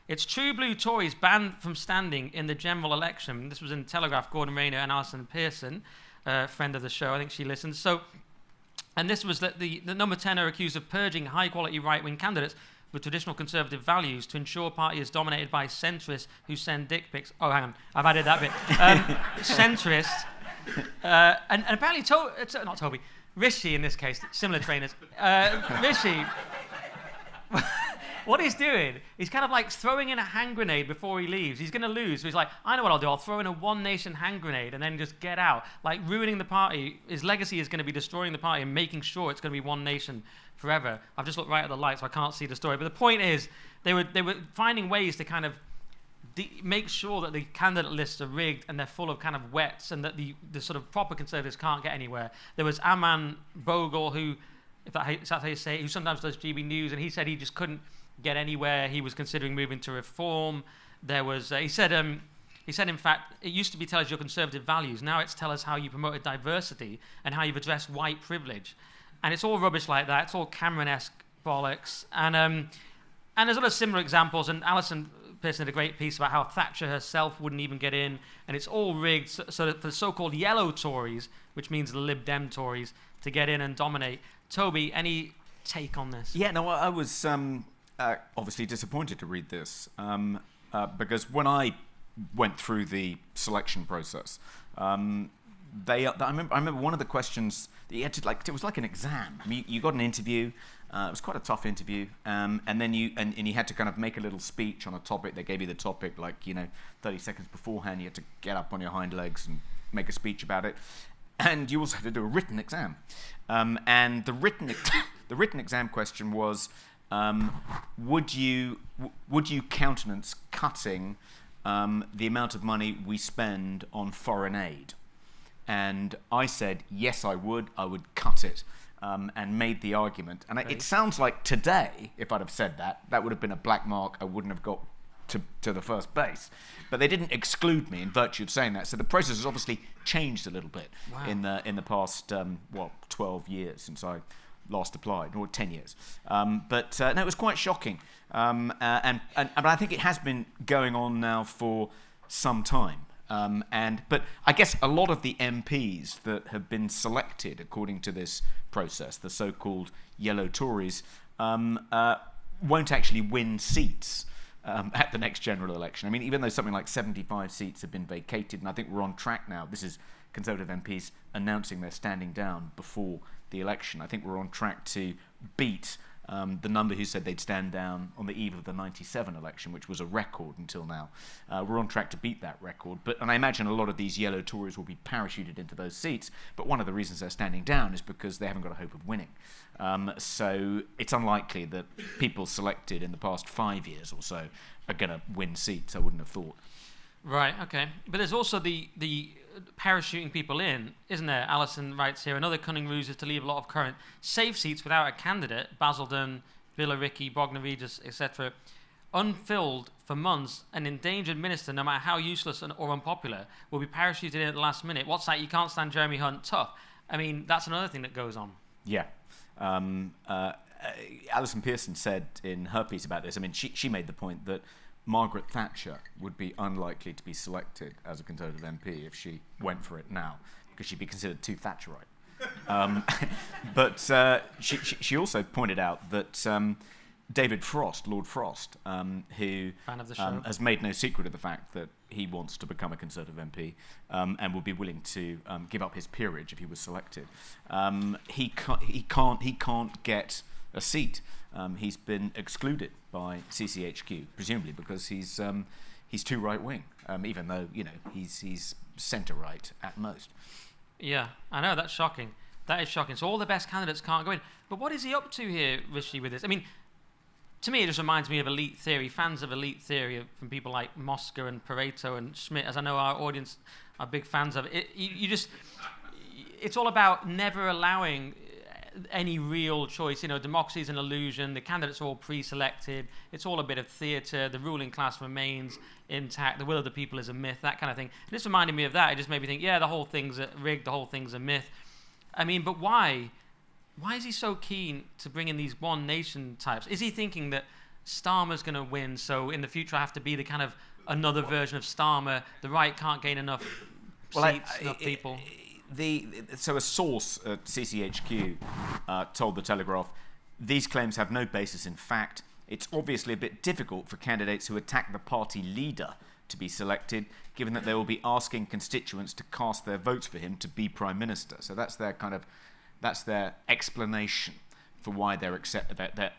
It's True Blue Tories banned from standing in the general election. This was in Telegraph, Gordon Rayner and Alison Pearson, friend of the show. I think she listens. So, and this was that the number 10 are accused of purging high-quality right-wing candidates with traditional conservative values to ensure party is dominated by centrists who send dick pics. Oh, hang on. I've added that bit. Centrists. And apparently, not Toby, Rishi in this case, similar trainers. Rishi... What he's doing, he's kind of like throwing in a hand grenade before he leaves. He's going to lose. So he's like, I know what I'll do. I'll throw in a one nation hand grenade and then just get out. Like ruining the party. His legacy is going to be destroying the party and making sure it's going to be one nation forever. I've just looked right at the light, so I can't see the story. But the point is, they were finding ways to kind of make sure that the candidate lists are rigged and they're full of kind of wets and that the sort of proper conservatives can't get anywhere. There was Aman Bogle, who, if that's how you say it, who sometimes does GB News, and he said he just couldn't get anywhere. He was considering moving to Reform. There was he said in fact it used to be tell us your conservative values. Now it's tell us how you promoted diversity and how you've addressed white privilege, and it's all rubbish like that. It's all Cameron-esque bollocks. And there's other similar examples. And Alison Pearson did a great piece about how Thatcher herself wouldn't even get in, and it's all rigged so that for the so-called yellow Tories, which means the Lib Dem Tories, to get in and dominate. Toby, any take on this? Yeah, no, I was obviously disappointed to read this because when I went through the selection process, I remember one of the questions that you had to it was like an exam. I mean, you got an interview. It was quite a tough interview, and then you had to kind of make a little speech on a topic. They gave you the topic 30 seconds beforehand. You had to get up on your hind legs and make a speech about it, and you also had to do a written exam. And the written exam question was, would you countenance cutting the amount of money we spend on foreign aid? And I said, yes, I would cut it, and made the argument. And it sounds like today, if I'd have said that would have been a black mark. I wouldn't have got to the first base. But they didn't exclude me in virtue of saying that. So the process has obviously changed a little bit in the past 12 years since I last applied, or 10 years. But no, it was quite shocking. But I think it has been going on now for some time. But I guess a lot of the MPs that have been selected according to this process, the so-called yellow Tories, won't actually win seats at the next general election. I mean, even though something like 75 seats have been vacated, and I think we're on track now, this is Conservative MPs announcing they're standing down before the election. I think we're on track to beat the number who said they'd stand down on the eve of the 97 election, which was a record until now. We're on track to beat that record. And I imagine a lot of these yellow Tories will be parachuted into those seats, but one of the reasons they're standing down is because they haven't got a hope of winning. So it's unlikely that people selected in the past 5 years or so are going to win seats, I wouldn't have thought. Right, okay. But there's also the parachuting people in, isn't there? Alison writes here, another cunning ruse is to leave a lot of current safe seats without a candidate, Basildon, Billericay, Bognor Regis, etc., unfilled for months. An endangered minister, no matter how useless or unpopular, will be parachuted in at the last minute. What's that? You can't stand Jeremy Hunt? Tough. I mean, that's another thing that goes on. Yeah. Alison Pearson said in her piece about this, I mean, she made the point that Margaret Thatcher would be unlikely to be selected as a Conservative MP if she went for it now, because she'd be considered too Thatcherite. But she also pointed out that David Frost, Lord Frost, who fan of the show, has made no secret of the fact that he wants to become a Conservative MP and would be willing to give up his peerage if he was selected. He can't get a seat. He's been excluded by CCHQ, presumably because he's too right wing, even though he's centre right at most. Yeah, I know, that's shocking. That is shocking. So all the best candidates can't go in. But what is he up to here, Rishi, with this? I mean, to me, it just reminds me of elite theory. Fans of elite theory from people like Mosca and Pareto and Schmidt, as I know our audience are big fans of it. It's all about never allowing any real choice. Democracy is an illusion. The candidates are all pre-selected. It's all a bit of theatre. The ruling class remains intact. The will of the people is a myth, that kind of thing. And this reminded me of that. It just made me think, yeah, the whole thing's rigged. The whole thing's a myth. I mean, but why? Why is he so keen to bring in these one nation types? Is he thinking that Starmer's going to win, so in the future I have to be the kind of another version of Starmer. The right can't gain enough seats, enough people. So a source at CCHQ told The Telegraph, these claims have no basis in fact. It's obviously a bit difficult for candidates who attack the party leader to be selected, given that they will be asking constituents to cast their votes for him to be Prime Minister. So that's their explanation for why they're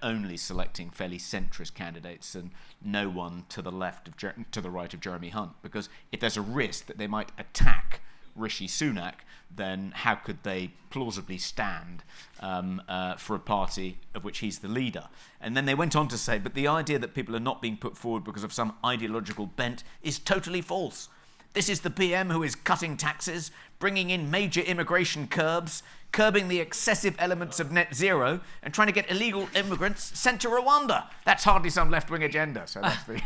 only selecting fairly centrist candidates and no one to the right of Jeremy Hunt. Because if there's a risk that they might attack Rishi Sunak, then how could they plausibly stand for a party of which he's the leader? And then they went on to say, but the idea that people are not being put forward because of some ideological bent is totally false. This is the PM who is cutting taxes, bringing in major immigration curbs, curbing the excessive elements of net zero, and trying to get illegal immigrants sent to Rwanda. That's hardly some left-wing agenda. So that's We're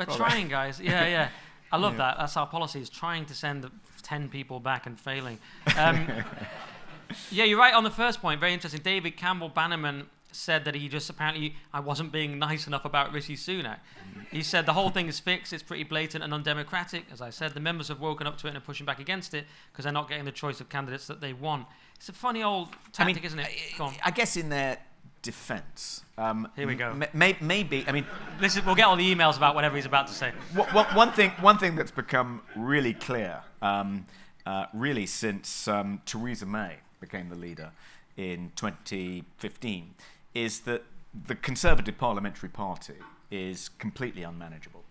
trying, guys. Yeah. I love that. That's our policy, is trying to send 10 people back and failing. Yeah, you're right on the first point. Very interesting. David Campbell Bannerman said that he just apparently, I wasn't being nice enough about Rishi Sunak. He said the whole thing is fixed, it's pretty blatant and undemocratic. As I said, the members have woken up to it and are pushing back against it because they're not getting the choice of candidates that they want. It's a funny old tactic, isn't it? Go on. I guess in their defence, here we go. Maybe, I mean, we'll get all the emails about whatever he's about to say. One thing that's become really clear, really since Theresa May became the leader in 2015, is that the Conservative Parliamentary Party is completely unmanageable.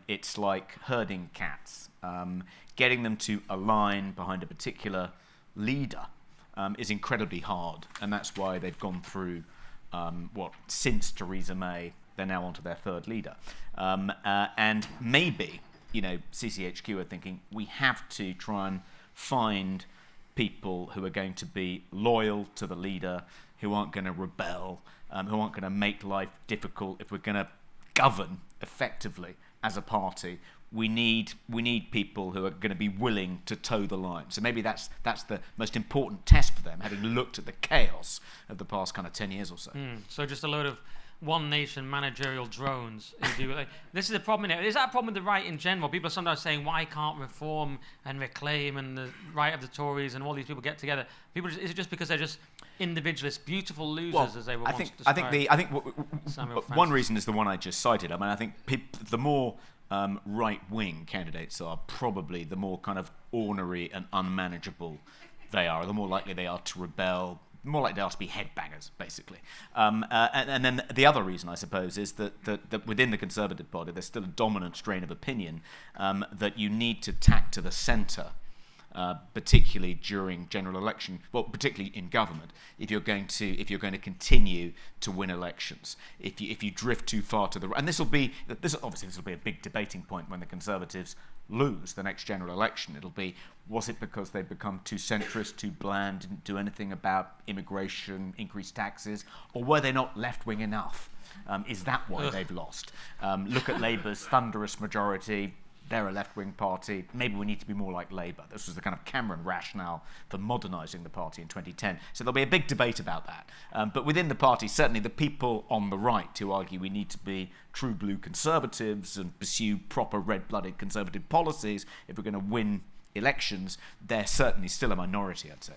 It's like herding cats. Getting them to align behind a particular leader is incredibly hard, and that's why they've gone through since Theresa May, they're now onto their third leader. And maybe, CCHQ are thinking, we have to try and find people who are going to be loyal to the leader, who aren't going to rebel, who aren't going to make life difficult. If we're going to govern effectively as a party, we need people who are going to be willing to toe the line. So maybe that's the most important test for them, having looked at the chaos of the past kind of 10 years or so. So just a load of one nation managerial drones. This is a problem. Is that a problem with the right in general? People are sometimes saying, why can't Reform and Reclaim and the right of the Tories and all these people get together? Is it just because they're just individualists, beautiful losers, as they were once described? I think one reason is the one I just cited. I mean, I think the more right-wing candidates are, probably the more kind of ornery and unmanageable they are, the more likely they are to rebel, more likely they are to be headbangers, basically. And then the other reason, I suppose, is that within the Conservative Party, there's still a dominant strain of opinion that you need to tack to the centre, particularly during general election, particularly in government, if you're going to continue to win elections. If you drift too far to the right, and this will be a big debating point when the Conservatives lose the next general election. It'll be, was it because they've become too centrist, too bland, didn't do anything about immigration, increased taxes, or were they not left-wing enough? Is that why they've lost? Look at Labour's thunderous majority. They're a left-wing party. Maybe we need to be more like Labour. This was the kind of Cameron rationale for modernising the party in 2010. So there'll be a big debate about that. But within the party, certainly the people on the right who argue we need to be true blue Conservatives and pursue proper red-blooded Conservative policies if we're going to win elections, they're certainly still a minority, I'd say.